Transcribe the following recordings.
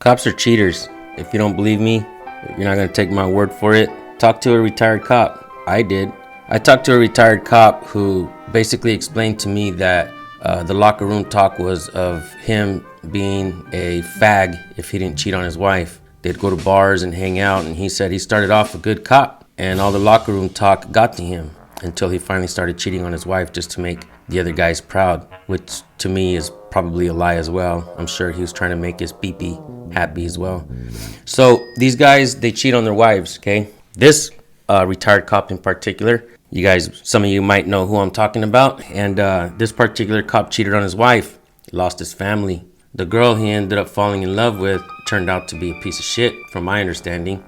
Cops are cheaters. If you don't believe me, you're not going to take my word for it. Talk to a retired cop. I did. I talked to a retired cop who basically explained to me that the locker room talk was of him being a fag if he didn't cheat on his wife. They'd go to bars and hang out, and he said he started off a good cop, and all the locker room talk got to him until he finally started cheating on his wife just to make the other guys proud, which to me is probably a lie as well. I'm sure he was trying to make his pee-pee happy as well. So these guys, they cheat on their wives, okay? This retired cop in particular, you guys, some of you might know who I'm talking about, and this particular cop cheated on his wife, lost his family. The girl he ended up falling in love with turned out to be a piece of shit, from my understanding.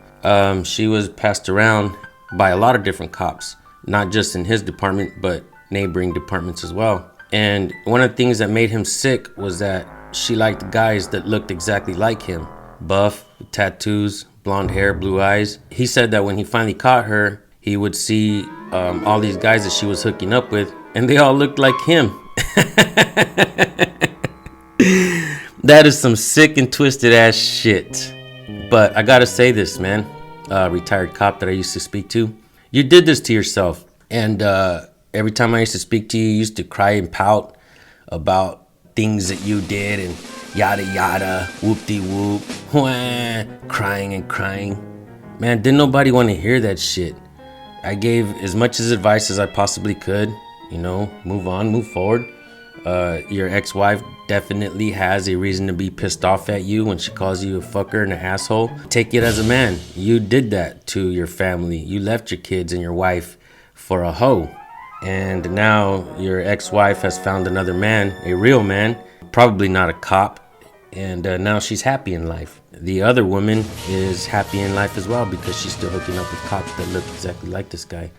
She was passed around by a lot of different cops, not just in his department, but neighboring departments as well. And one of the things that made him sick was that she liked guys that looked exactly like him. Buff, tattoos, blonde hair, blue eyes. He said that when he finally caught her, he would see all these guys that she was hooking up with, and they all looked like him. That is some sick and twisted ass shit. But I gotta say this, man, retired cop that I used to speak to, you did this to yourself. And every time I used to speak to you, you used to cry and pout about things that you did and yada yada, whoop-de-whoop, wah, crying and crying. Man, didn't nobody want to hear that shit. I gave as much as advice as I possibly could, you know, move on, move forward. Your ex-wife definitely has a reason to be pissed off at you when she calls you a fucker and an asshole. Take it as a man. You did that to your family. You left your kids and your wife for a hoe. And now your ex-wife has found another man, a real man, probably not a cop, and now she's happy in life. The other woman is happy in life as well because she's still hooking up with cops that look exactly like this guy.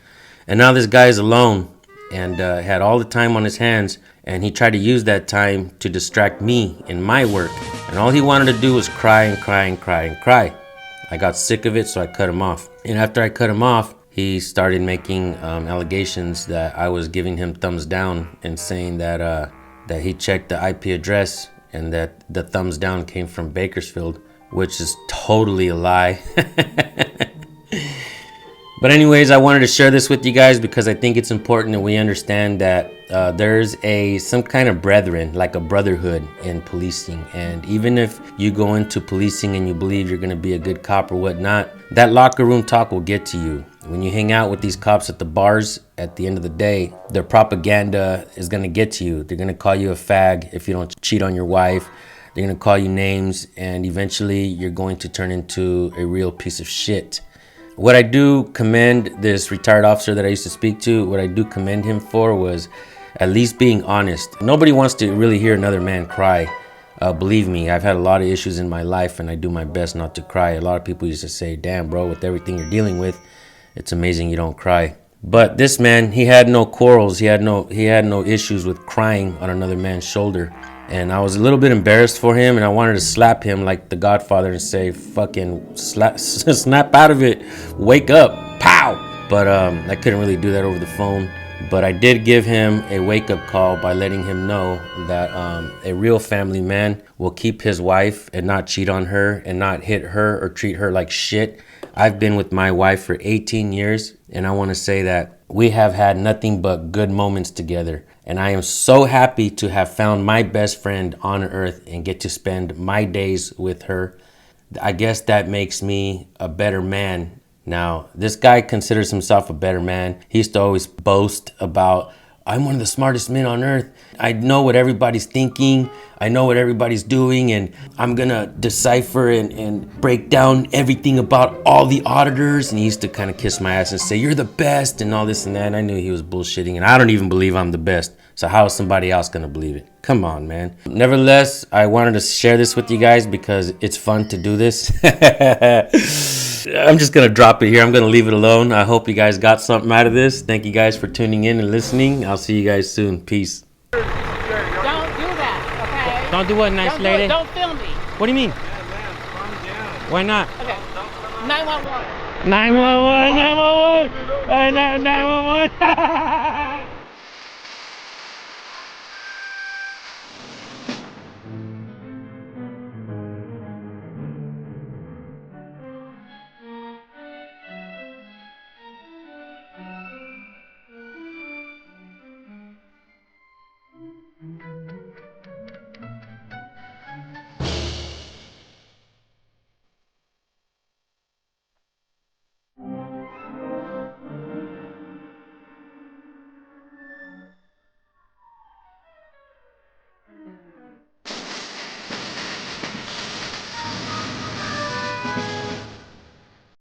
And now this guy is alone and had all the time on his hands, and he tried to use that time to distract me in my work. And all he wanted to do was cry and cry and cry and cry. I got sick of it, so I cut him off. And after I cut him off, he started making allegations that I was giving him thumbs down and saying that he checked the IP address and that the thumbs down came from Bakersfield, which is totally a lie. But anyways, I wanted to share this with you guys because I think it's important that we understand that there's some kind of brethren, like a brotherhood in policing. And even if you go into policing and you believe you're going to be a good cop or whatnot, that locker room talk will get to you. When you hang out with these cops at the bars, at the end of the day, their propaganda is going to get to you. They're going to call you a fag if you don't cheat on your wife. They're going to call you names, and eventually you're going to turn into a real piece of shit. What I do commend this retired officer that I used to speak to, what I do commend him for was at least being honest. Nobody wants to really hear another man cry. Believe me, I've had a lot of issues in my life, and I do my best not to cry. A lot of people used to say, damn, bro, with everything you're dealing with, it's amazing you don't cry. But this man, he had no quarrels. He had no issues with crying on another man's shoulder. And I was a little bit embarrassed for him, and I wanted to slap him like the Godfather and say, fucking snap out of it, wake up, pow. But I couldn't really do that over the phone. But I did give him a wake-up call by letting him know that a real family man will keep his wife and not cheat on her and not hit her or treat her like shit. I've been with my wife for 18 years, and I want to say that we have had nothing but good moments together. And I am so happy to have found my best friend on earth and get to spend my days with her. I guess that makes me a better man. Now, this guy considers himself a better man. He used to always boast about, I'm one of the smartest men on earth. I know what everybody's thinking. I know what everybody's doing, and I'm gonna decipher and break down everything about all the auditors. And he used to kind of kiss my ass and say, you're the best, and all this and that. And I knew he was bullshitting, and I don't even believe I'm the best. So how is somebody else gonna believe it? Come on, man. Nevertheless, I wanted to share this with you guys because it's fun to do this. I'm just gonna drop it here. I'm gonna leave it alone. I hope you guys got something out of this. Thank you guys for tuning in and listening. I'll see you guys soon. Peace. Don't do that, okay? Don't do what, nice lady? Don't film me. What do you mean? Why not? Okay. 911. 911, 911, 911.